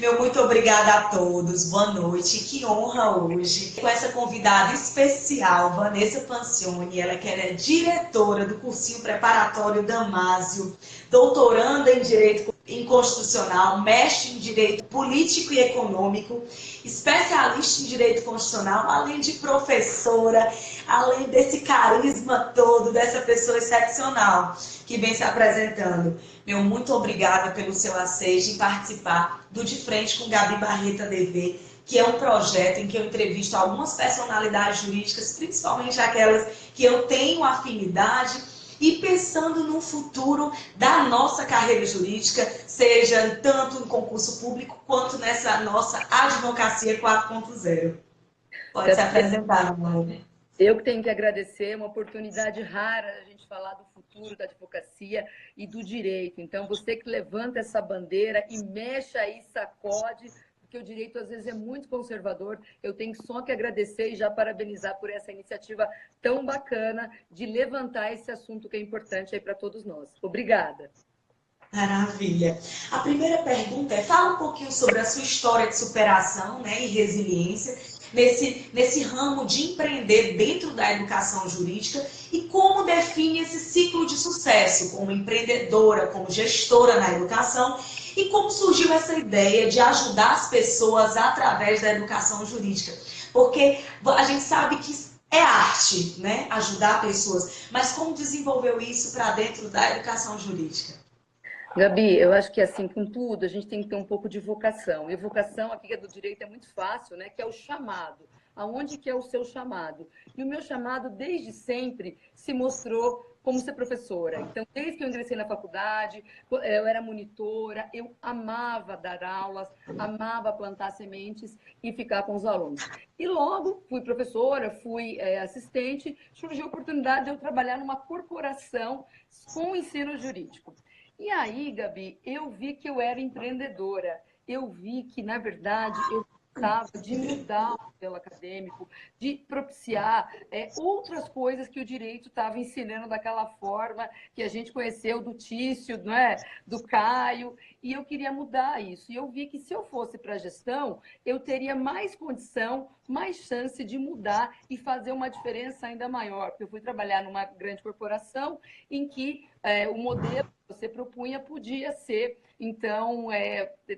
Meu muito obrigada a todos. Boa noite. Que honra hoje com essa convidada especial, Vanessa Pancioni. Ela que é diretora do cursinho preparatório Damásio, doutoranda em Direito Constitucional, mestre em Direito Político e Econômico, especialista em Direito Constitucional, além de professora, além desse carisma todo, dessa pessoa excepcional que vem se apresentando. Meu muito obrigada pelo seu assejo em participar do De Frente com Gabi Barreta DV, que é um projeto em que eu entrevisto algumas personalidades jurídicas, principalmente aquelas que eu tenho afinidade, e pensando no futuro da nossa carreira jurídica, seja tanto em concurso público quanto nessa nossa advocacia 4.0. Pode se apresentar, meu amor. Eu que tenho que agradecer, uma oportunidade rara a gente falar do futuro da advocacia e do direito. Então, você que levanta essa bandeira e mexe aí, sacode, porque o direito às vezes é muito conservador. Eu tenho só que agradecer e já parabenizar por essa iniciativa tão bacana de levantar esse assunto que é importante aí para todos nós. Obrigada. Maravilha. A primeira pergunta é, fala um pouquinho sobre a sua história de superação, né, e resiliência nesse ramo de empreender dentro da educação jurídica e como define esse ciclo de sucesso como empreendedora, como gestora na educação e como surgiu essa ideia de ajudar as pessoas através da educação jurídica. Porque a gente sabe que é arte, né, ajudar pessoas, mas como desenvolveu isso para dentro da educação jurídica? Gabi, eu acho que assim, com tudo, a gente tem que ter um pouco de vocação. E vocação, aqui que é do direito, é muito fácil, né? Que é o chamado. Aonde que é o seu chamado? E o meu chamado, desde sempre, se mostrou como ser professora. Então, desde que eu ingressei na faculdade, eu era monitora, eu amava dar aulas, amava plantar sementes e ficar com os alunos. E logo fui professora, fui assistente, surgiu a oportunidade de eu trabalhar numa corporação com ensino jurídico. E aí, Gabi, eu vi que eu era empreendedora. Eu vi que, na verdade, eu precisava de mudar o modelo acadêmico, de propiciar outras coisas que o direito estava ensinando daquela forma que a gente conheceu do Tício, não é? Do Caio, e eu queria mudar isso. E eu vi que se eu fosse para a gestão, eu teria mais condição, mais chance de mudar e fazer uma diferença ainda maior. Porque eu fui trabalhar numa grande corporação em que o modelo que você propunha podia ser, então,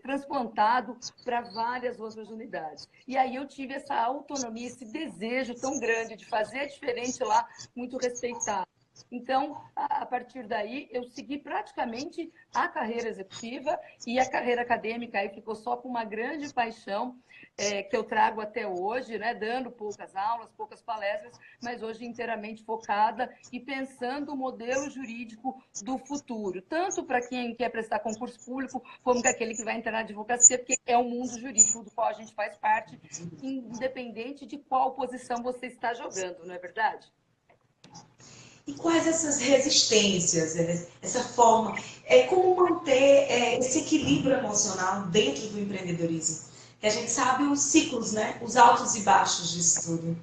transplantado para várias outras unidades. E aí eu tive essa autonomia, esse desejo tão grande de fazer diferente lá, muito respeitado. Então, a partir daí, eu segui praticamente a carreira executiva e a carreira acadêmica aí ficou só com uma grande paixão que eu trago até hoje, né, dando poucas aulas, poucas palestras, mas hoje inteiramente focada e pensando o modelo jurídico do futuro, tanto para quem quer prestar concurso público, como para aquele que vai entrar na advocacia, porque é o mundo jurídico do qual a gente faz parte, independente de qual posição você está jogando, não é verdade? E quais essas resistências, essa forma, como manter esse equilíbrio emocional dentro do empreendedorismo? Que a gente sabe os ciclos, né? Os altos e baixos disso tudo.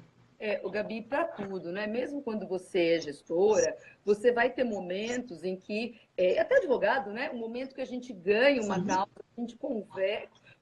O Gabi, para tudo, né? Mesmo quando você é gestora, você vai ter momentos em que, até advogado, né? Um momento que a gente ganha uma Sim. causa, a gente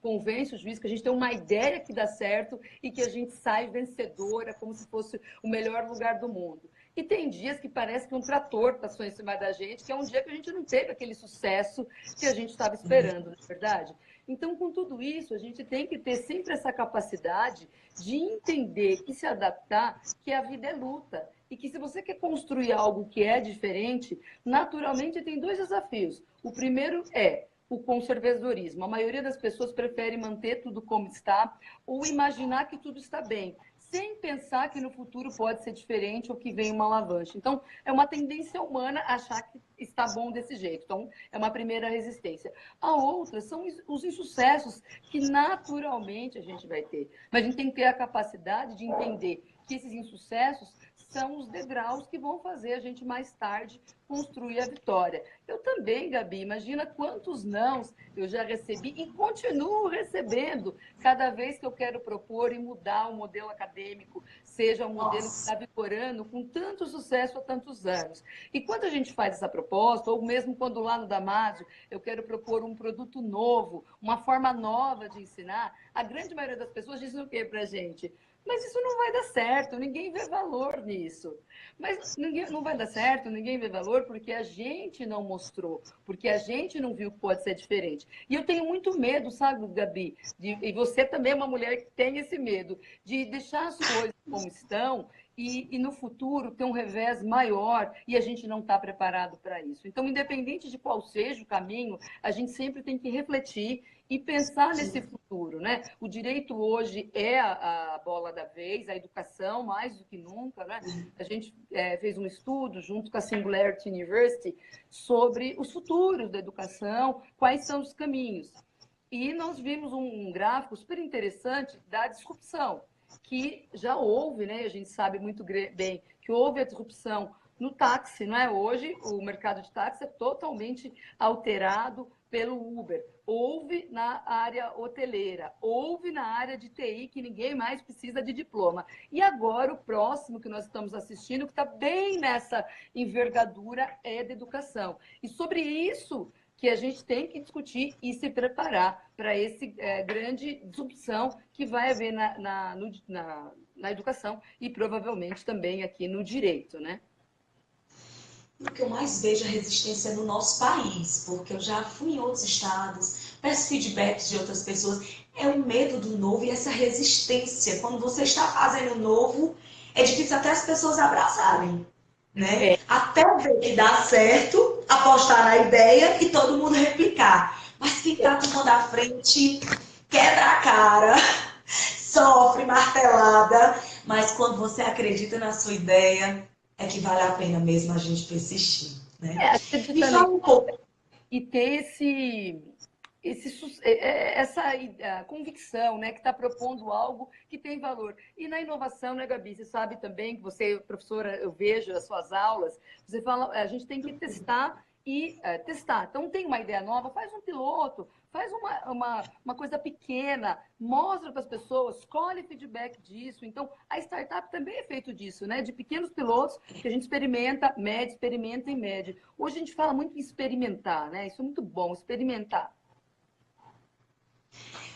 convence o juiz que a gente tem uma ideia que dá certo e que a gente sai vencedora, como se fosse o melhor lugar do mundo. E tem dias que parece que um trator passou em cima da gente, que é um dia que a gente não teve aquele sucesso que a gente estava esperando, não é verdade? Então, com tudo isso, a gente tem que ter sempre essa capacidade de entender e se adaptar que a vida é luta. E que se você quer construir algo que é diferente, naturalmente tem dois desafios. O primeiro é o conservadorismo. A maioria das pessoas prefere manter tudo como está ou imaginar que tudo está bem, sem pensar que no futuro pode ser diferente ou que vem uma alavanche. Então, é uma tendência humana achar que está bom desse jeito. Então, é uma primeira resistência. A outra são os insucessos que naturalmente a gente vai ter. Mas a gente tem que ter a capacidade de entender que esses insucessos são os degraus que vão fazer a gente mais tarde construir a vitória. Eu também, Gabi, imagina quantos nãos eu já recebi e continuo recebendo cada vez que eu quero propor e mudar o modelo acadêmico, seja um modelo que está vigorando com tanto sucesso há tantos anos. E quando a gente faz essa proposta, ou mesmo quando lá no Damásio eu quero propor um produto novo, uma forma nova de ensinar, a grande maioria das pessoas diz o quê para a gente? Mas isso não vai dar certo, ninguém vê valor nisso. Mas ninguém, não vai dar certo, ninguém vê valor porque a gente não mostrou, porque a gente não viu que pode ser diferente. E eu tenho muito medo, sabe, Gabi? E você também é uma mulher que tem esse medo de deixar as coisas como estão e no futuro ter um revés maior e a gente não está preparado para isso. Então, independente de qual seja o caminho, a gente sempre tem que refletir e pensar nesse futuro, né? O direito hoje é a bola da vez, a educação mais do que nunca, né? A gente fez um estudo junto com a Singularity University sobre os futuros da educação, quais são os caminhos. E nós vimos um gráfico super interessante da disrupção, que já houve, né? A gente sabe muito bem que houve a disrupção no táxi, não é? Hoje o mercado de táxi é totalmente alterado pelo Uber. Houve na área hoteleira, houve na área de TI, que ninguém mais precisa de diploma. E agora o próximo que nós estamos assistindo, que está bem nessa envergadura, é da educação. E sobre isso que a gente tem que discutir e se preparar para esse grande disrupção que vai haver na educação e provavelmente também aqui no direito, né? O que eu mais vejo é a resistência no nosso país, porque eu já fui em outros estados, peço feedbacks de outras pessoas, é o medo do novo e essa resistência. Quando você está fazendo novo, é difícil até as pessoas abraçarem, né? É, Até ver que dá certo, apostar na ideia e todo mundo replicar. Mas quem está tomando a frente quebra a cara, sofre martelada, mas quando você acredita na sua ideia, é que vale a pena mesmo a gente persistir, né? Me acreditar fala um pouco. e ter essa convicção, né, que está propondo algo que tem valor. E na inovação, né, Gabi? Você sabe também que você, professora, eu vejo as suas aulas, você fala, a gente tem que testar e testar. Então, tem uma ideia nova, faz um piloto, faz uma coisa pequena, mostra para as pessoas, colhe feedback disso. Então, a startup também é feito disso, né? De pequenos pilotos que a gente experimenta e mede. Hoje a gente fala muito em experimentar, né? Isso é muito bom, experimentar.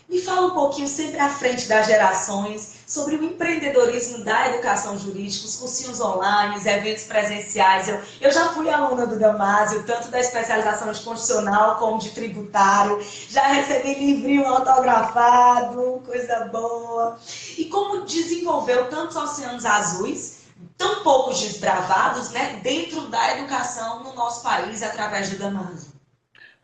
Me fala um pouquinho, sempre à frente das gerações, sobre o empreendedorismo da educação jurídica, os cursinhos online, os eventos presenciais. Eu já fui aluna do Damásio, tanto da especialização de constitucional como de tributário. Já recebi livrinho autografado, coisa boa. E como desenvolveu tantos oceanos azuis, tão poucos desbravados, né, dentro da educação no nosso país, através do Damásio.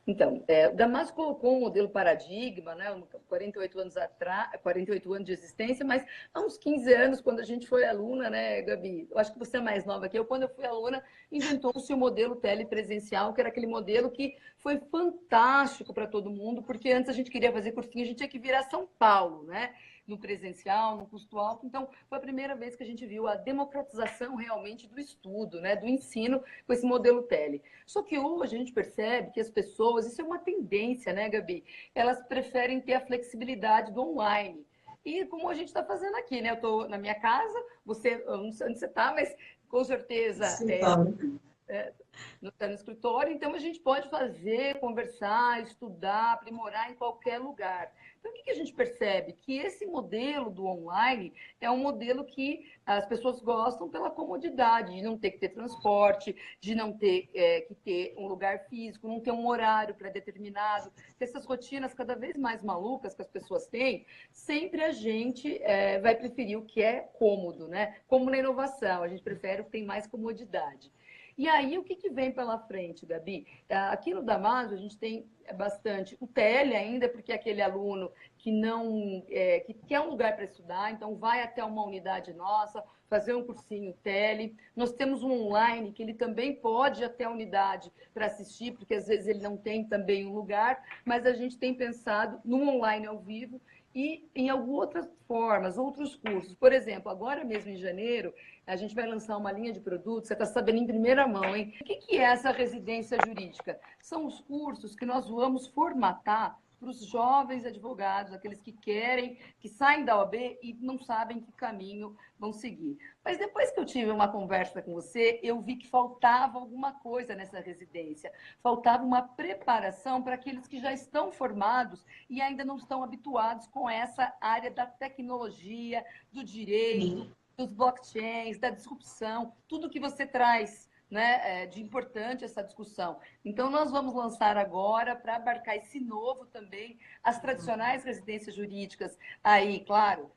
Então, o Damasco colocou um modelo paradigma, né, 48 anos atrás, 48 anos de existência, mas há uns 15 anos, quando a gente foi aluna, né, Gabi? Eu acho que você é mais nova que eu. Quando eu fui aluna, inventou-se o modelo telepresencial, que era aquele modelo que foi fantástico para todo mundo, porque antes a gente queria fazer cursinho, a gente tinha que vir a São Paulo, né? No presencial, no custo alto. Então, foi a primeira vez que a gente viu a democratização realmente do estudo, né, do ensino com esse modelo tele. Só que hoje a gente percebe que as pessoas, isso é uma tendência, né, Gabi? Elas preferem ter a flexibilidade do online. E como a gente está fazendo aqui, né? Eu estou na minha casa, eu não sei onde você está, mas com certeza está no escritório, então a gente pode fazer, conversar, estudar, aprimorar em qualquer lugar. Então, o que a gente percebe? Que esse modelo do online é um modelo que as pessoas gostam pela comodidade, de não ter que ter transporte, de não ter que ter um lugar físico, não ter um horário pré-determinado. Essas rotinas cada vez mais malucas que as pessoas têm, sempre a gente vai preferir o que é cômodo, né? Como na inovação, a gente prefere o que tem mais comodidade. E aí, o que vem pela frente, Gabi? Aqui no Damásio, a gente tem bastante o TL ainda, porque é aquele aluno que não que quer um lugar para estudar, então vai até uma unidade nossa, fazer um cursinho tele. Nós temos um online, que ele também pode ir até a unidade para assistir, porque às vezes ele não tem também um lugar, mas a gente tem pensado no online ao vivo e em algumas outras formas, outros cursos. Por exemplo, agora mesmo em janeiro, a gente vai lançar uma linha de produtos, você está sabendo em primeira mão, hein? O que é essa residência jurídica? São os cursos que nós vamos formatar para os jovens advogados, aqueles que querem, que saem da OAB e não sabem que caminho vão seguir. Mas depois que eu tive uma conversa com você, eu vi que faltava alguma coisa nessa residência. Faltava uma preparação para aqueles que já estão formados e ainda não estão habituados com essa área da tecnologia, do direito, dos blockchains, da disrupção, tudo que você traz, né, de importante essa discussão. Então, nós vamos lançar agora, para abarcar esse novo também, as tradicionais residências jurídicas, aí, claro,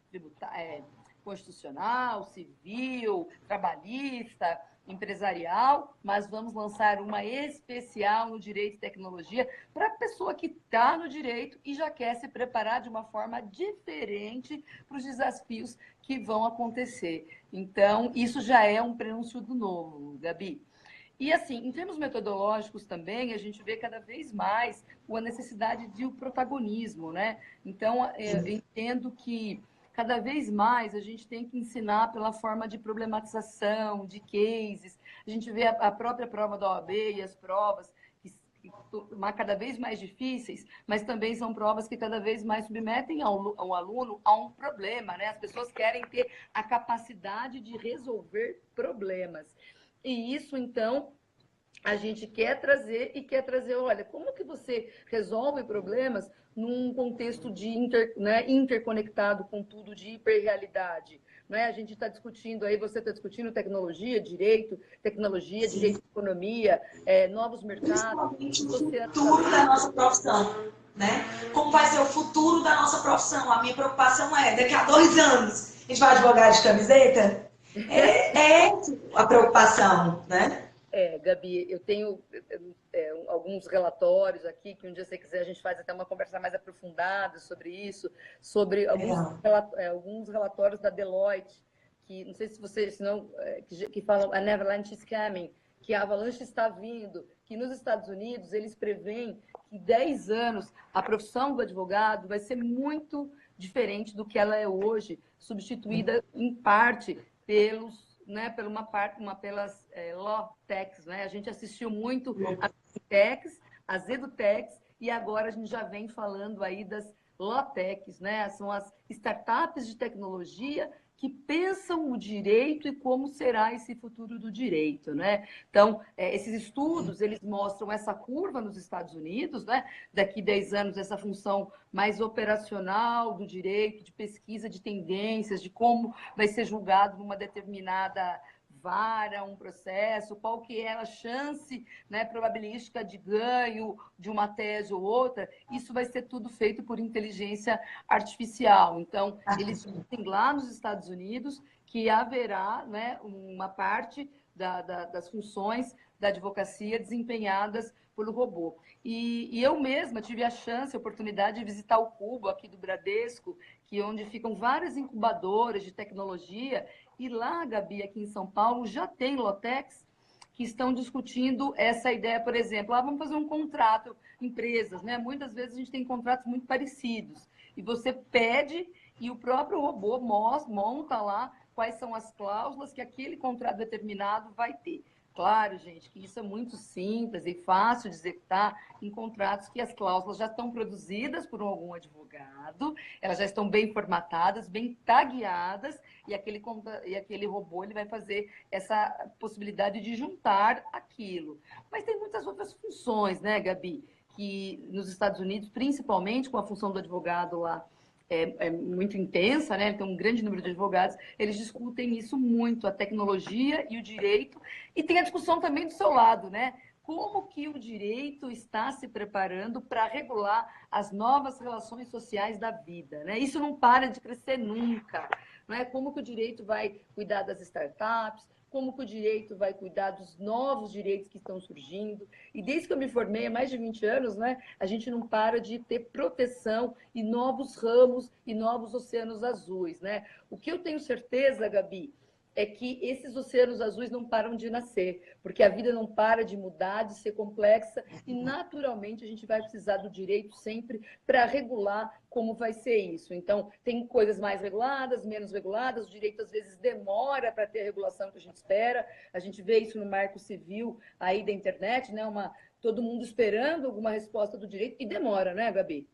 constitucional, civil, trabalhista, empresarial, mas vamos lançar uma especial no direito e tecnologia para a pessoa que está no direito e já quer se preparar de uma forma diferente para os desafios que vão acontecer. Então, isso já é um prenúncio do novo, Gabi. E, assim, em termos metodológicos também, a gente vê cada vez mais a necessidade de o protagonismo, né? Então, eu entendo que cada vez mais a gente tem que ensinar pela forma de problematização, de cases. A gente vê a própria prova da OAB e as provas cada vez mais difíceis, mas também são provas que cada vez mais submetem ao aluno a um problema, né? As pessoas querem ter a capacidade de resolver problemas. E isso, então, a gente quer trazer, olha, como que você resolve problemas num contexto interconectado com tudo, de hiperrealidade? Né? A gente está discutindo, aí você está discutindo tecnologia, direito de economia, novos mercados. Principalmente o futuro da nossa profissão, né? Como vai ser o futuro da nossa profissão? A minha preocupação é, daqui a 2 anos, a gente vai advogar de camiseta? É a preocupação, né? Gabi, eu tenho alguns relatórios aqui, que um dia, se você quiser, a gente faz até uma conversa mais aprofundada sobre isso, sobre alguns relatórios da Deloitte, que não sei se vocês não, que falam a Neverland is coming, que a avalanche está vindo, que nos Estados Unidos eles preveem que 10 anos a profissão do advogado vai ser muito diferente do que ela é hoje, substituída em parte pelas law techs, né? A gente assistiu muito às techs, às edutechs, e agora a gente já vem falando aí das law techs, né? São as startups de tecnologia que pensam o direito e como será esse futuro do direito, né? Então, esses estudos, eles mostram essa curva nos Estados Unidos, né? Daqui 10 anos, essa função mais operacional do direito, de pesquisa de tendências, de como vai ser julgado numa determinada vara, um processo, qual que é a chance, né, probabilística de ganho de uma tese ou outra, isso vai ser tudo feito por inteligência artificial. Então, eles dizem lá nos Estados Unidos que haverá, né, uma parte das funções da advocacia desempenhadas pelo robô. E eu mesma tive a chance, a oportunidade de visitar o Cubo aqui do Bradesco, onde ficam várias incubadoras de tecnologia, e lá, Gabi, aqui em São Paulo, já tem lotex que estão discutindo essa ideia, por exemplo, vamos fazer um contrato, empresas, né? Muitas vezes a gente tem contratos muito parecidos, e você pede e o próprio robô monta lá quais são as cláusulas que aquele contrato determinado vai ter. Claro, gente, que isso é muito simples e fácil de executar em contratos que as cláusulas já estão produzidas por algum advogado, elas já estão bem formatadas, bem tagueadas, e aquele robô ele vai fazer essa possibilidade de juntar aquilo. Mas tem muitas outras funções, né, Gabi? Que nos Estados Unidos, principalmente com a função do advogado lá, é muito intensa, né? Tem um grande número de advogados, eles discutem isso muito, a tecnologia e o direito, e tem a discussão também do seu lado, né? Como que o direito está se preparando para regular as novas relações sociais da vida, né? Isso não para de crescer nunca, não é? Como que o direito vai cuidar das startups, como que o direito vai cuidar dos novos direitos que estão surgindo. E desde que eu me formei, há mais de 20 anos, né, a gente não para de ter proteção e novos ramos e novos oceanos azuis, né? O que eu tenho certeza, Gabi, é que esses oceanos azuis não param de nascer, porque a vida não para de mudar, de ser complexa, e naturalmente a gente vai precisar do direito sempre para regular como vai ser isso. Então, tem coisas mais reguladas, menos reguladas, o direito às vezes demora para ter a regulação que a gente espera, a gente vê isso no marco civil aí da internet, né? Todo mundo esperando alguma resposta do direito, e demora, né, Gabi?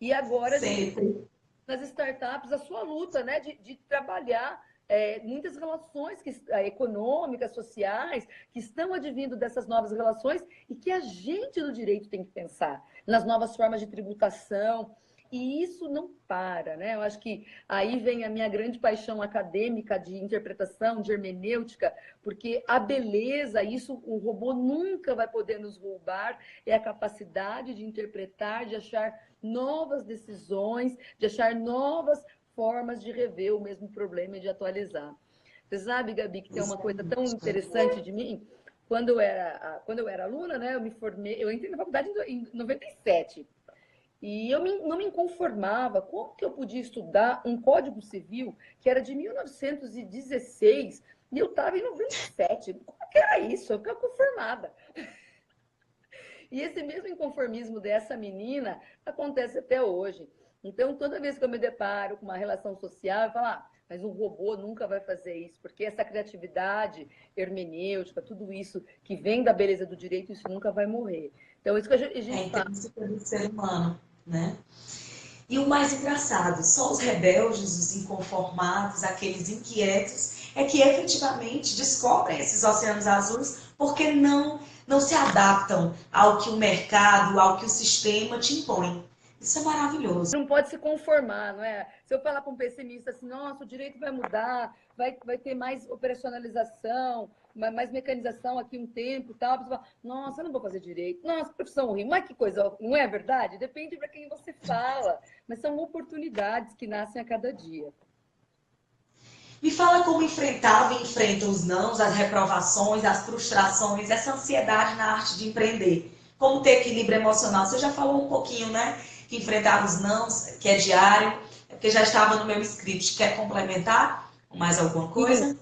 E agora a gente Sempre. nas startups a sua luta, né, de trabalhar muitas relações econômicas, sociais, que estão advindo dessas novas relações e que a gente do direito tem que pensar nas novas formas de tributação. E isso não para, né? Eu acho que aí vem a minha grande paixão acadêmica de interpretação, de hermenêutica, porque a beleza, isso o robô nunca vai poder nos roubar, é a capacidade de interpretar, de achar novas decisões, de achar novas formas de rever o mesmo problema e de atualizar. Você sabe, Gabi, que tem uma coisa tão interessante de mim? Quando eu era aluna, né, eu me formei, eu entrei na faculdade em 97. E eu não me conformava. Como que eu podia estudar um Código Civil que era de 1916 e eu estava em 97? Como que era isso? Eu ficava conformada. E esse mesmo inconformismo dessa menina acontece até hoje. Então, toda vez que eu me deparo com uma relação social, eu falo, mas um robô nunca vai fazer isso, porque essa criatividade hermenêutica, tudo isso que vem da beleza do direito, isso nunca vai morrer. Então, isso que a É gente fala. intrínseco do ser humano, né? E o mais engraçado, só os rebeldes, os inconformados, aqueles inquietos, é que efetivamente descobrem esses oceanos azuis porque não se adaptam ao que o mercado, ao que o sistema te impõe. Isso é maravilhoso. Não pode se conformar, não é? Se eu falar para um pessimista assim, nossa, o direito vai mudar, vai ter mais operacionalização, mais mecanização aqui um tempo e tal, a pessoa fala, nossa, eu não vou fazer direito, nossa, profissão horrível, mas que coisa, não é verdade? Depende para quem você fala, mas são oportunidades que nascem a cada dia. Me fala como enfrentava e enfrenta os nãos, as reprovações, as frustrações, essa ansiedade na arte de empreender. Como ter equilíbrio emocional. Você já falou um pouquinho, né? Que enfrentava os nãos, que é diário, porque já estava no meu script. Quer complementar com mais alguma E coisa?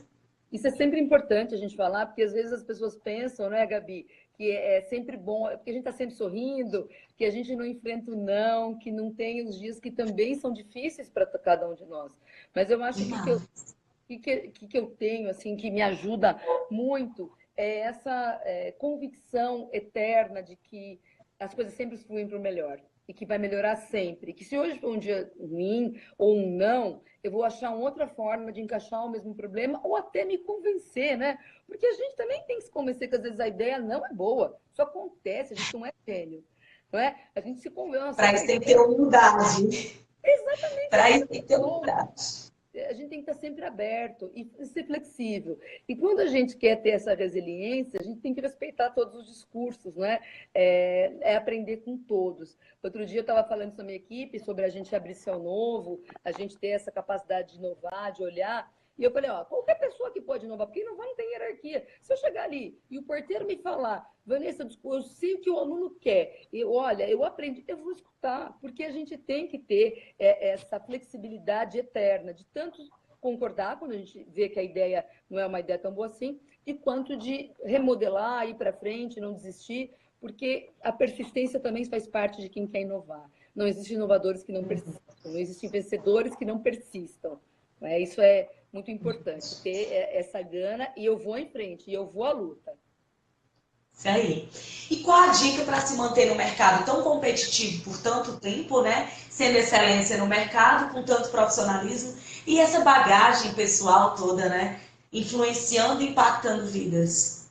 isso é sempre importante a gente falar, porque às vezes as pessoas pensam, né, Gabi, que é sempre bom, porque a gente está sempre sorrindo, que a gente não enfrenta o não, que não tem os dias que também são difíceis para cada um de nós. Mas eu acho Demais. que eu tenho, assim, que me ajuda muito, é essa convicção eterna de que as coisas sempre fluem para o melhor e que vai melhorar sempre. Que se hoje for um dia ruim ou um não, eu vou achar uma outra forma de encaixar o mesmo problema ou até me convencer, né? Porque a gente também tem que se convencer que às vezes a ideia não é boa. Isso acontece, a gente não é gênio. Não é? A gente se convence, Para essa isso tem que ter ideia humildade. exatamente Para essa isso tem que ter ideia humildade. a gente tem que estar sempre aberto e ser flexível. E quando a gente quer ter essa resiliência, a gente tem que respeitar todos os discursos, né? É aprender com todos. Outro dia eu estava falando com a minha equipe sobre a gente abrir céu novo, a gente ter essa capacidade de inovar, de olhar. E eu falei, qualquer pessoa que pode inovar, porque inovar não tem hierarquia. Se eu chegar ali e o porteiro me falar, Vanessa, eu sei o que o aluno quer, olha, eu aprendi, eu vou escutar, porque a gente tem que ter essa flexibilidade eterna, de tanto concordar quando a gente vê que a ideia não é uma ideia tão boa assim, e quanto de remodelar, ir para frente, não desistir, porque a persistência também faz parte de quem quer inovar. Não existem inovadores que não persistam, não existem vencedores que não persistam. Isso é muito importante, ter essa gana e eu vou em frente, e eu vou à luta. Isso aí. E qual a dica para se manter no mercado tão competitivo por tanto tempo, né? Sendo excelência no mercado, com tanto profissionalismo e essa bagagem pessoal toda, né? Influenciando e impactando vidas.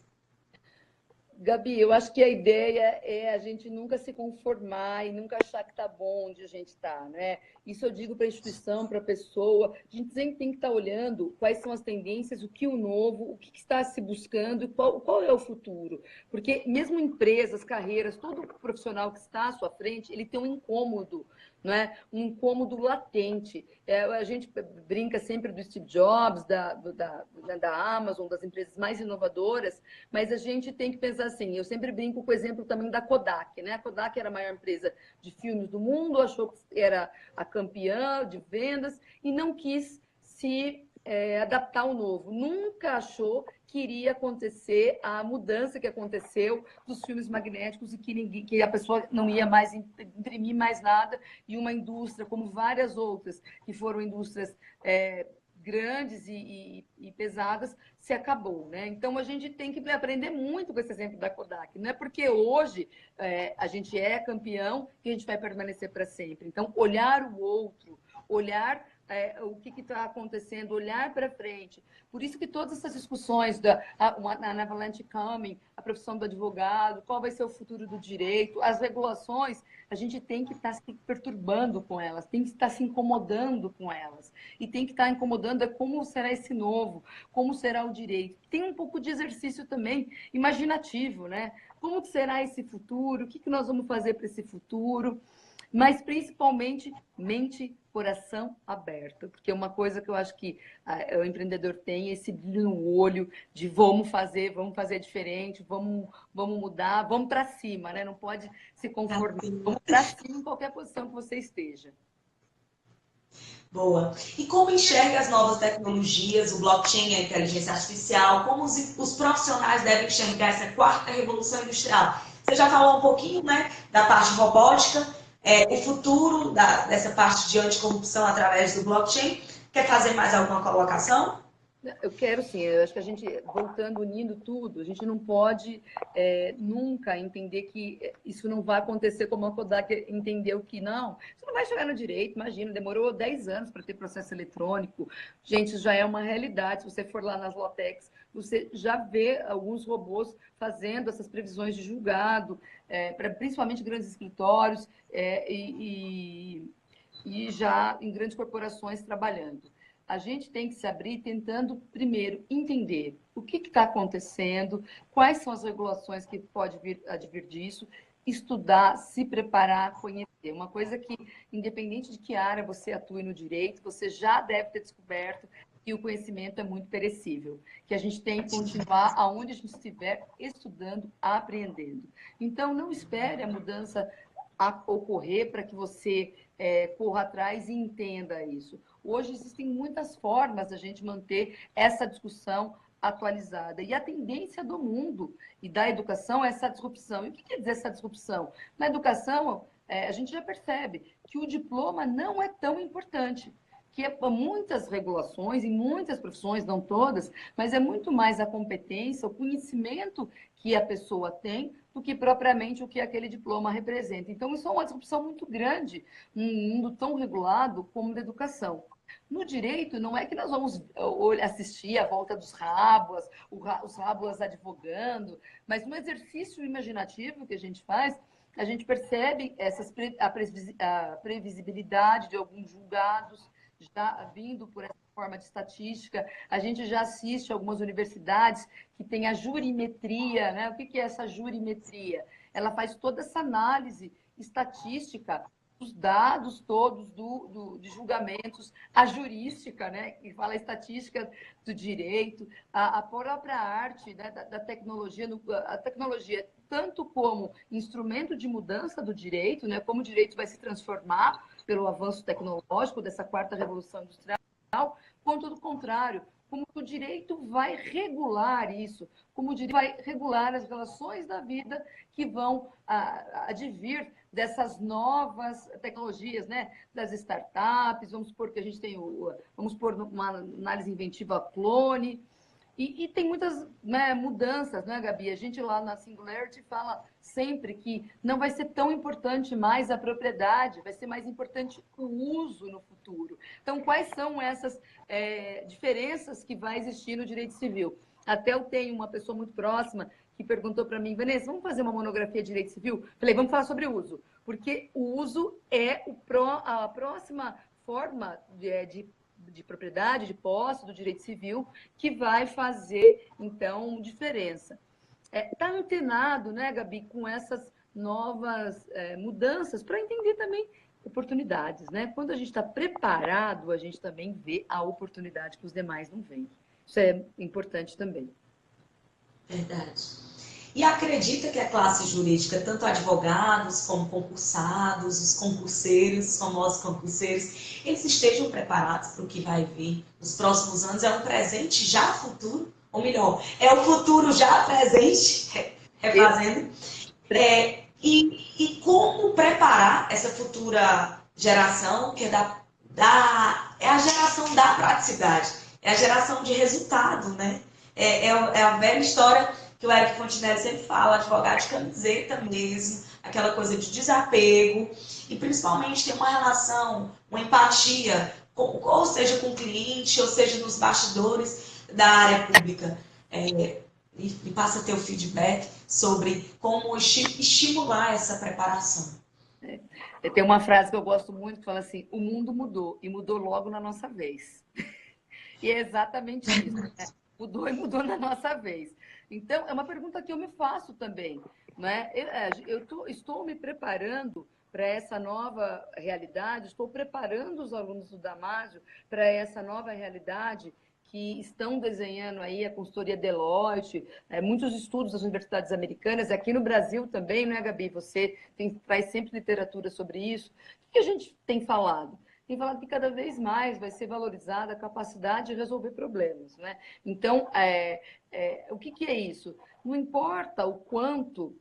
Gabi, eu acho que a ideia é a gente nunca se conformar e nunca achar que está bom onde a gente está, né? Isso eu digo para a instituição, para a pessoa. A gente sempre tem que estar olhando quais são as tendências, o que o novo, o que está se buscando, qual é o futuro. Porque mesmo empresas, carreiras, todo profissional que está à sua frente, ele tem um incômodo, não é? Um incômodo latente. A gente brinca sempre do Steve Jobs, da Amazon, das empresas mais inovadoras, mas a gente tem que pensar assim, eu sempre brinco com o exemplo também da Kodak, né? A Kodak era a maior empresa de filmes do mundo, achou que era a campeã de vendas e não quis se adaptar o novo. Nunca achou que iria acontecer a mudança que aconteceu dos filmes magnéticos e que a pessoa não ia mais imprimir mais nada, e uma indústria, como várias outras, que foram indústrias grandes e pesadas, se acabou, né? Então, a gente tem que aprender muito com esse exemplo da Kodak. Não é porque hoje a gente é campeão que a gente vai permanecer para sempre. Então, olhar o outro, olhar o que está acontecendo, olhar para frente. Por isso que todas essas discussões a Navalente Coming, a profissão do advogado, qual vai ser o futuro do direito, as regulações, a gente tem que estar se perturbando com elas, tem que estar se incomodando com elas. E tem que estar incomodando como será esse novo, como será o direito. Tem um pouco de exercício também imaginativo, né? Como será esse futuro? O que nós vamos fazer para esse futuro? Mas, principalmente, mente, coração aberto. Porque uma coisa que eu acho que o empreendedor tem é esse brilho no olho de vamos fazer diferente, vamos mudar, vamos para cima, né? Não pode se conformar. Vamos para cima em qualquer posição que você esteja. Boa. E como enxerga as novas tecnologias, o blockchain, a inteligência artificial, como os profissionais devem enxergar essa quarta revolução industrial? Você já falou um pouquinho, né, da parte robótica, o futuro dessa parte de anticorrupção através do blockchain. Quer fazer mais alguma colocação? Eu quero sim, eu acho que a gente, voltando, unindo tudo, a gente não pode nunca entender que isso não vai acontecer como a Kodak entendeu que não. Isso não vai chegar no direito, imagina, demorou 10 anos para ter processo eletrônico. Gente, isso já é uma realidade. Se você for lá nas Lotex, você já vê alguns robôs fazendo essas previsões de julgado, para principalmente grandes escritórios e já em grandes corporações trabalhando. A gente tem que se abrir tentando, primeiro, entender o que está acontecendo, quais são as regulações que pode vir a advir disso, estudar, se preparar, conhecer. Uma coisa que, independente de que área você atue no direito, você já deve ter descoberto que o conhecimento é muito perecível, que a gente tem que continuar aonde a gente estiver estudando, aprendendo. Então, não espere a mudança ocorrer para que você corra atrás e entenda isso. Hoje existem muitas formas da gente manter essa discussão atualizada. E a tendência do mundo e da educação é essa disrupção. E o que quer dizer essa disrupção? Na educação, a gente já percebe que o diploma não é tão importante, que muitas regulações em muitas profissões, não todas, mas é muito mais a competência, o conhecimento que a pessoa tem do que propriamente o que aquele diploma representa. Então, isso é uma disrupção muito grande num mundo tão regulado como o da educação. No direito, não é que nós vamos assistir a volta dos rábulas, os rábulas advogando, mas no exercício imaginativo que a gente faz, a gente percebe a previsibilidade de alguns julgados já vindo por essa forma de estatística. A gente já assiste algumas universidades que têm a jurimetria, né? O que é essa jurimetria? Ela faz toda essa análise estatística os dados todos de julgamentos, a jurística, né, que fala a estatística do direito, a própria arte, né, da tecnologia, a tecnologia tanto como instrumento de mudança do direito, né, como o direito vai se transformar pelo avanço tecnológico dessa quarta revolução industrial, quanto do contrário, como o direito vai regular isso, como o direito vai regular as relações da vida que vão advir dessas novas tecnologias, né? Das startups, vamos supor que a gente tem vamos pôr uma análise inventiva clone, e tem muitas, né, mudanças, né, Gabi? A gente lá na Singularity fala sempre que não vai ser tão importante mais a propriedade, vai ser mais importante o uso no futuro. Então, quais são essas diferenças que vai existir no direito civil? Até eu tenho uma pessoa muito próxima que perguntou para mim, Vanessa, vamos fazer uma monografia de direito civil? Falei, vamos falar sobre uso, porque o uso é a próxima forma de propriedade, de posse do direito civil, que vai fazer, então, diferença. Está antenado, né, Gabi, com essas novas mudanças, para entender também oportunidades, né? Quando a gente está preparado, a gente também vê a oportunidade que os demais não veem. Isso é importante também. Verdade. e acredita que a classe jurídica, tanto advogados como concursados, os concurseiros, os famosos concurseiros, eles estejam preparados para o que vai vir nos próximos anos. É um presente já futuro, ou melhor, é o futuro já presente, refazendo. E como preparar essa futura geração, que é é a geração da praticidade, é a geração de resultado, né? É a velha história que o Eric Fontenelle sempre fala, advogado de camiseta mesmo, aquela coisa de desapego, e principalmente ter uma relação, uma empatia, ou seja com o cliente, ou seja nos bastidores da área pública. E passa a ter o feedback sobre como estimular essa preparação. Tem uma frase que eu gosto muito que fala assim: o mundo mudou e mudou logo na nossa vez. E é exatamente isso, né? Mudou e mudou na nossa vez. Então, é uma pergunta que eu me faço também, né? Estou me preparando para essa nova realidade, estou preparando os alunos do Damásio para essa nova realidade que estão desenhando aí a consultoria Deloitte, muitos estudos das universidades americanas, aqui no Brasil também, né, Gabi? Você traz sempre literatura sobre isso. O que a gente tem falado? Tem falado que cada vez mais vai ser valorizada a capacidade de resolver problemas, né? Então, o que é isso? Não importa o quanto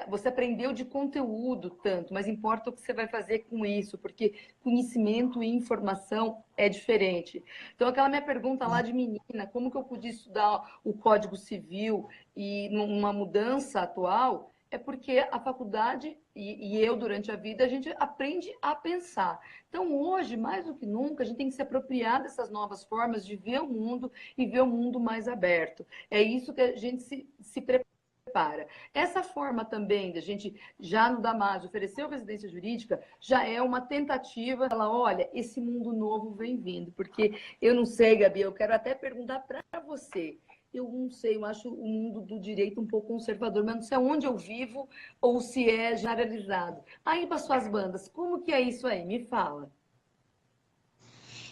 você aprendeu de conteúdo tanto, mas importa o que você vai fazer com isso, porque conhecimento e informação é diferente. Então, aquela minha pergunta lá de menina, como que eu podia estudar o Código Civil e numa mudança atual, é porque a faculdade e eu, durante a vida, a gente aprende a pensar. Então, hoje, mais do que nunca, a gente tem que se apropriar dessas novas formas de ver o mundo e ver o mundo mais aberto. É isso que a gente se prepara. Essa forma também da gente, já no Damásio, oferecer a residência jurídica, já é uma tentativa de falar, olha, esse mundo novo vem vindo. Porque eu não sei, Gabi, eu quero até perguntar para você. Eu não sei, eu acho o mundo do direito um pouco conservador, mas não sei onde eu vivo ou se é generalizado. Aí, para suas bandas, como que é isso aí? Me fala.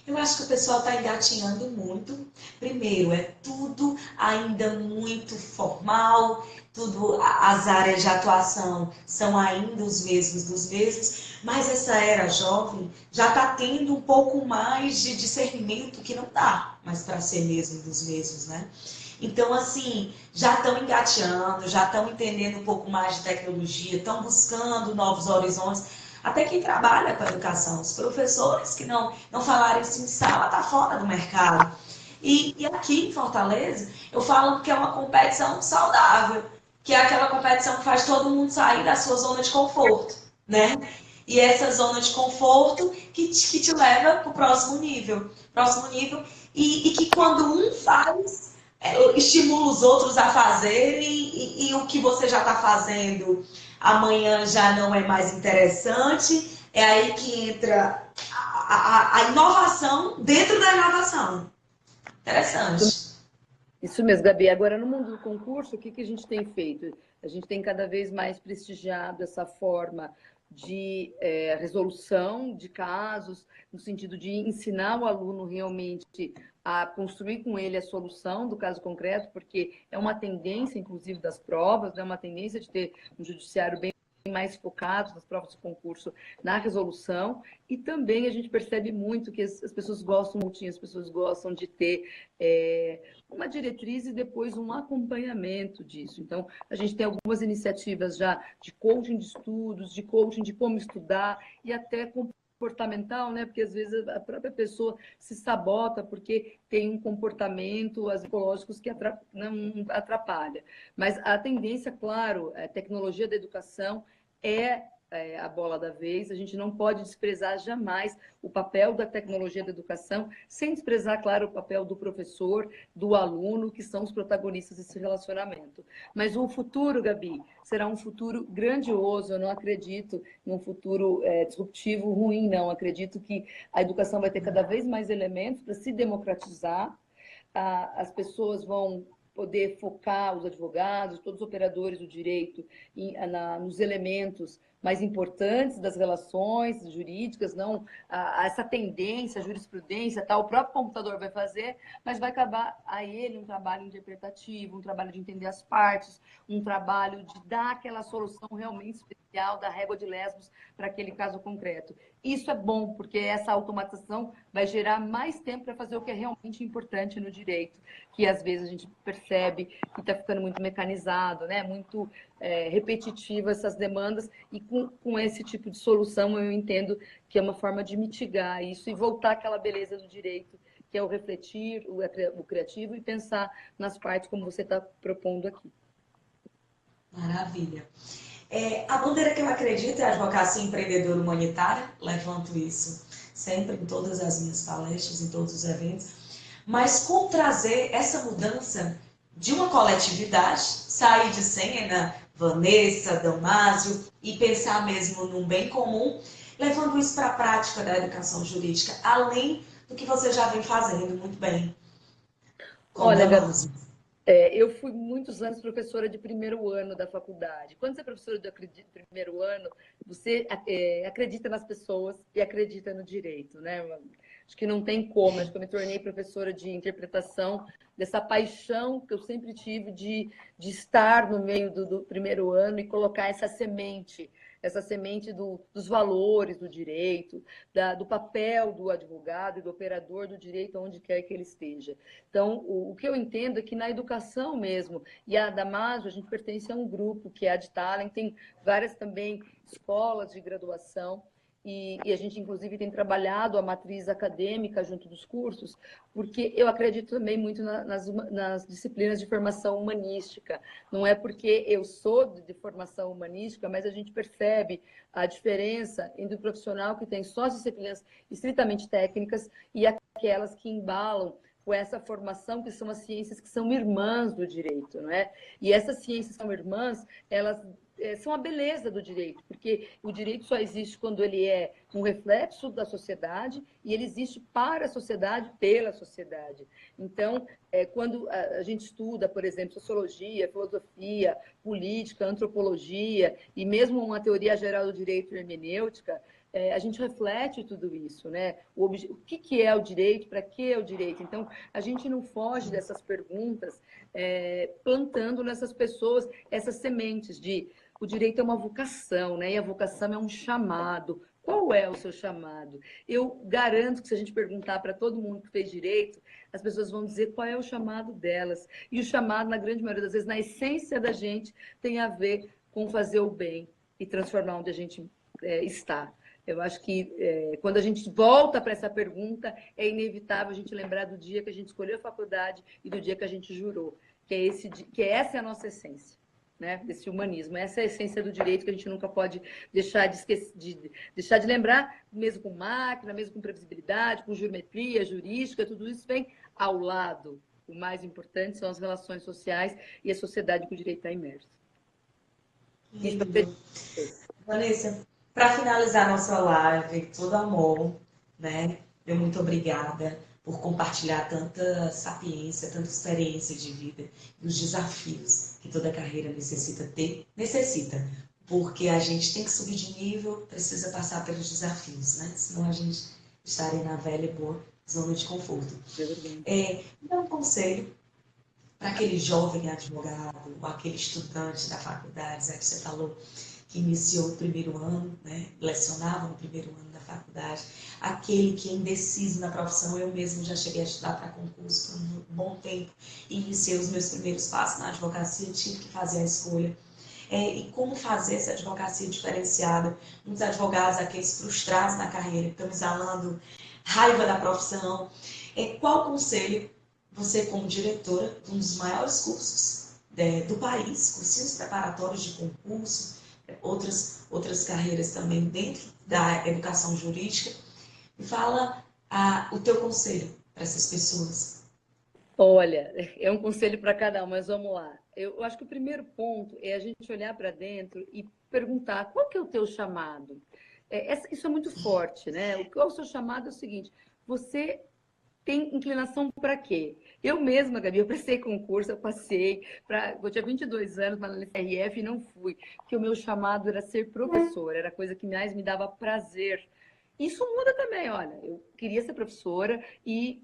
Eu acho que o pessoal está engatinhando muito. Primeiro, é tudo ainda muito formal, as áreas de atuação são ainda os mesmos dos mesmos, mas essa era jovem já está tendo um pouco mais de discernimento que não dá mais para ser mesmo dos mesmos, né? Então, assim, já estão engateando, já estão entendendo um pouco mais de tecnologia, estão buscando novos horizontes. Até quem trabalha com a educação, os professores que não falarem isso em sala, está fora do mercado. E aqui em Fortaleza, eu falo que é uma competição saudável, que é aquela competição que faz todo mundo sair da sua zona de conforto, né? E essa zona de conforto que te leva para o próximo nível. E que quando um faz, estimula os outros a fazerem, e o que você já está fazendo amanhã já não é mais interessante. É aí que entra a inovação dentro da inovação. Interessante. Isso mesmo, Gabi. Agora, no mundo do concurso, o que a gente tem feito? A gente tem cada vez mais prestigiado essa forma de resolução de casos, no sentido de ensinar o aluno realmente a construir com ele a solução do caso concreto, porque é uma tendência, inclusive, das provas, é uma tendência de ter um judiciário bem mais focados nas provas de concurso na resolução, e também a gente percebe muito que as pessoas gostam, as pessoas gostam de ter uma diretriz e depois um acompanhamento disso. Então, a gente tem algumas iniciativas já de coaching de estudos, de coaching de como estudar e até comportamental, né? Porque às vezes a própria pessoa se sabota porque tem um comportamento psicológicos que não atrapalha. Mas a tendência, claro, a tecnologia da educação é a bola da vez. A gente não pode desprezar jamais o papel da tecnologia da educação, sem desprezar, claro, o papel do professor, do aluno, que são os protagonistas desse relacionamento. Mas o futuro, Gabi, será um futuro grandioso. Eu não acredito num futuro disruptivo ruim, não. Acredito que a educação vai ter cada vez mais elementos para se democratizar. As pessoas vão poder focar, os advogados, todos os operadores do direito, nos elementos mais importantes das relações jurídicas, não essa tendência, a jurisprudência, tal, o próprio computador vai fazer, mas vai acabar a ele um trabalho interpretativo, um trabalho de entender as partes, um trabalho de dar aquela solução realmente especial da régua de Lesbos para aquele caso concreto. Isso é bom, porque essa automatização vai gerar mais tempo para fazer o que é realmente importante no direito, que às vezes a gente percebe que está ficando muito mecanizado, né? Muito repetitivo essas demandas, e com esse tipo de solução eu entendo que é uma forma de mitigar isso e voltar àquela beleza do direito, que é o refletir, o criativo e pensar nas partes como você está propondo aqui. Maravilha. A bandeira que eu acredito é a advocacia empreendedora humanitária, levanto isso sempre em todas as minhas palestras, em todos os eventos, mas como trazer essa mudança de uma coletividade, sair de Sena, Vanessa, Damásio, e pensar mesmo num bem comum, levando isso para a prática da educação jurídica, além do que você já vem fazendo muito bem, com Olha, Damásio. eu fui muitos anos professora de primeiro ano da faculdade. Quando você é professora de primeiro ano, você acredita nas pessoas e acredita no direito, né? Acho que não tem como. Acho que eu me tornei professora de interpretação dessa paixão que eu sempre tive de estar no meio do primeiro ano e colocar essa semente dos valores do direito, do papel do advogado e do operador do direito, onde quer que ele esteja. Então, o que eu entendo é que na educação mesmo, e a Damásio, a gente pertence a um grupo que é a de Talent, tem várias também escolas de graduação, e a gente, inclusive, tem trabalhado a matriz acadêmica junto dos cursos, porque eu acredito também muito nas disciplinas de formação humanística. Não é porque eu sou de formação humanística, mas a gente percebe a diferença entre o profissional que tem só as disciplinas estritamente técnicas e aquelas que embalam com essa formação, que são as ciências que são irmãs do direito, não é? E essas ciências são irmãs, elas são a beleza do direito, porque o direito só existe quando ele é um reflexo da sociedade e ele existe para a sociedade, pela sociedade. Então, quando a gente estuda, por exemplo, sociologia, filosofia, política, antropologia e mesmo uma teoria geral do direito hermenêutica, a gente reflete tudo isso, né? O que é o direito, para que é o direito? Então, a gente não foge dessas perguntas, plantando nessas pessoas essas sementes de o direito é uma vocação, né? E a vocação é um chamado. Qual é o seu chamado? Eu garanto que se a gente perguntar para todo mundo que fez direito, as pessoas vão dizer qual é o chamado delas. E o chamado, na grande maioria das vezes, na essência da gente, tem a ver com fazer o bem e transformar onde a gente está. Eu acho que quando a gente volta para essa pergunta, é inevitável a gente lembrar do dia que a gente escolheu a faculdade e do dia que a gente jurou, que essa é a nossa essência, né? Desse humanismo. Essa é a essência do direito que a gente nunca pode deixar de esquecer, deixar de lembrar, mesmo com máquina, mesmo com previsibilidade, com geometria, jurídica, tudo isso vem ao lado. O mais importante são as relações sociais e a sociedade que o direito está imerso. Lindo. Vanessa, para finalizar nossa live, todo amor, né? Meu muito obrigada por compartilhar tanta sapiência, tanta experiência de vida e os desafios que toda carreira necessita ter. Necessita, porque a gente tem que subir de nível, precisa passar pelos desafios, né? Senão a gente estaria na velha e boa zona de conforto. Dá um conselho para aquele jovem advogado, ou aquele estudante da faculdade, já que você falou, que iniciou o primeiro ano, né? Lecionava no primeiro ano da faculdade, aquele que é indeciso na profissão. Eu mesmo já cheguei a estudar para concurso por um bom tempo e iniciei os meus primeiros passos na advocacia, tive que fazer a escolha. E como fazer essa advocacia diferenciada? Muitos advogados, aqueles frustrados na carreira, que estão exalando raiva da profissão. Qual conselho você, como diretora de um dos maiores cursos do país, cursinhos preparatórios de concurso, outras carreiras também dentro da educação jurídica, me fala o teu conselho para essas pessoas. Olha, é um conselho para cada um, mas vamos lá. Eu acho que o primeiro ponto é a gente olhar para dentro e perguntar qual que é o teu chamado. Isso é muito forte, né? Qual é o seu chamado? É o seguinte: você tem inclinação para quê? Eu mesma, Gabi, eu prestei concurso, eu passei, eu tinha 22 anos, mas na CRF e não fui, porque o meu chamado era ser professora, era a coisa que mais me dava prazer. Isso muda também, olha, eu queria ser professora e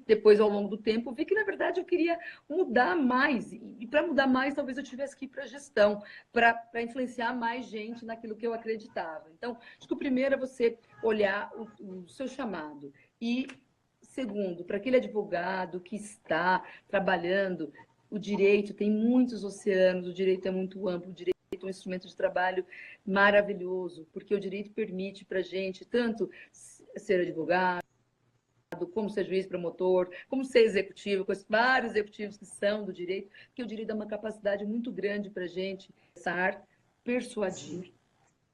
depois, ao longo do tempo, vi que, na verdade, eu queria mudar mais. E para mudar mais, talvez eu tivesse que ir para a gestão, para influenciar mais gente naquilo que eu acreditava. Então, acho que o primeiro é você olhar o seu chamado. E segundo, para aquele advogado que está trabalhando, o direito tem muitos oceanos, o direito é muito amplo, o direito é um instrumento de trabalho maravilhoso, porque o direito permite para a gente tanto ser advogado, como ser juiz promotor, como ser executivo, com os vários executivos que são do direito, que o direito dá uma capacidade muito grande para a gente pensar, persuadir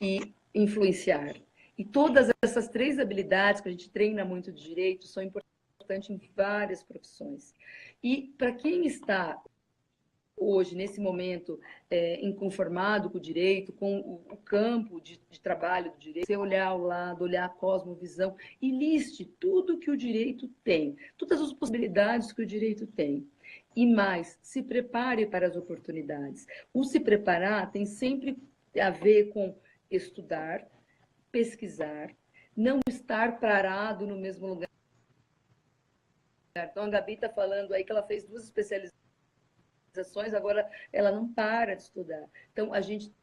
e influenciar. E todas essas três habilidades que a gente treina muito de direito são importantes em várias profissões. E para quem está hoje, nesse momento, inconformado com o direito, com o campo de trabalho do direito, você olhar ao lado, olhar a cosmovisão e liste tudo que o direito tem, todas as possibilidades que o direito tem. E mais, se prepare para as oportunidades. O se preparar tem sempre a ver com estudar, pesquisar, não estar parado no mesmo lugar. Então, a Gabi está falando aí que ela fez 2 especializações, agora ela não para de estudar. Então, a gente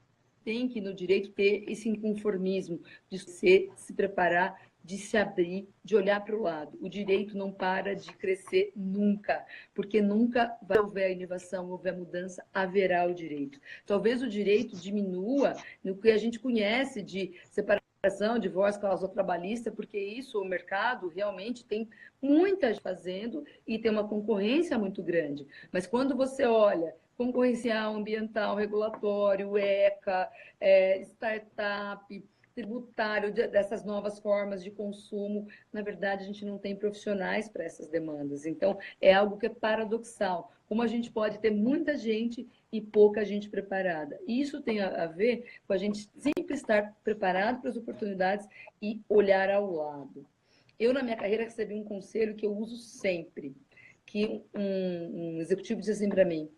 tem que, no direito, ter esse inconformismo de se preparar, de se abrir, de olhar para o lado. O direito não para de crescer nunca, porque nunca vai houver inovação, houver mudança, haverá o direito. Talvez o direito diminua no que a gente conhece de separação, divórcio, cláusula trabalhista, porque isso, o mercado realmente tem muita gente fazendo e tem uma concorrência muito grande. Mas quando você olha concorrencial, ambiental, regulatório, ECA, startup, tributário, dessas novas formas de consumo, na verdade, a gente não tem profissionais para essas demandas. Então, é algo que é paradoxal. Como a gente pode ter muita gente e pouca gente preparada. E isso tem a ver com a gente sempre estar preparado para as oportunidades e olhar ao lado. Eu, na minha carreira, recebi um conselho que eu uso sempre, que um executivo disse assim para mim,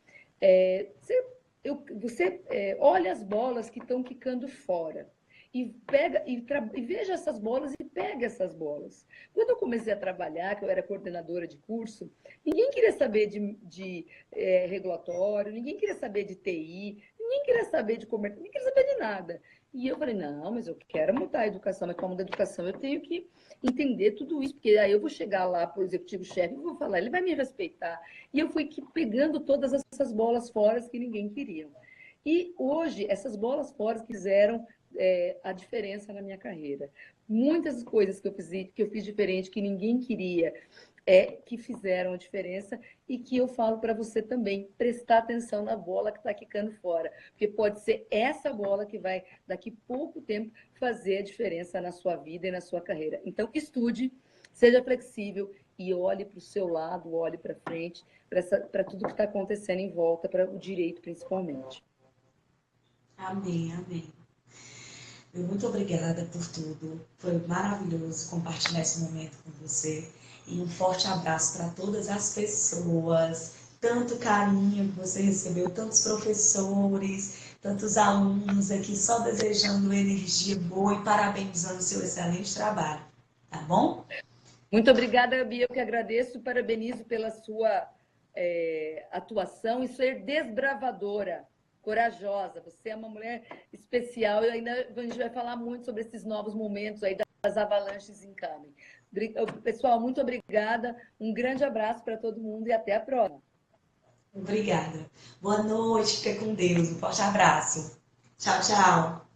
você olha as bolas que estão quicando fora e pega e veja essas bolas e pega essas bolas. Quando eu comecei a trabalhar, que eu era coordenadora de curso, ninguém queria saber de regulatório, ninguém queria saber de TI, ninguém queria saber de comércio, ninguém queria saber de nada. E eu falei, não, mas eu quero mudar a educação, mas para mudar a educação eu tenho que entender tudo isso, porque aí eu vou chegar lá para o executivo-chefe e vou falar, ele vai me respeitar. E eu fui pegando todas essas bolas fora que ninguém queria. E hoje, essas bolas fora fizeram a diferença na minha carreira. Muitas coisas que eu fiz diferente, que ninguém queria, que fizeram a diferença e que eu falo para você também, prestar atenção na bola que está quicando fora, porque pode ser essa bola que vai, daqui pouco tempo, fazer a diferença na sua vida e na sua carreira. Então, estude, seja flexível e olhe para o seu lado, olhe para frente, para tudo que está acontecendo em volta, para o direito principalmente. Amém, amém. Muito obrigada por tudo. Foi maravilhoso compartilhar esse momento com você. E um forte abraço para todas as pessoas. Tanto carinho que você recebeu, tantos professores, tantos alunos aqui, só desejando energia boa e parabenizando o seu excelente trabalho. Tá bom? Muito obrigada, Bia. Eu que agradeço, parabenizo pela sua atuação e ser desbravadora, corajosa. Você é uma mulher especial e ainda a gente vai falar muito sobre esses novos momentos aí das avalanches em Kamen. Pessoal, muito obrigada. Um grande abraço para todo mundo e até a próxima. Obrigada. Boa noite, fica com Deus. Um forte abraço. Tchau, tchau.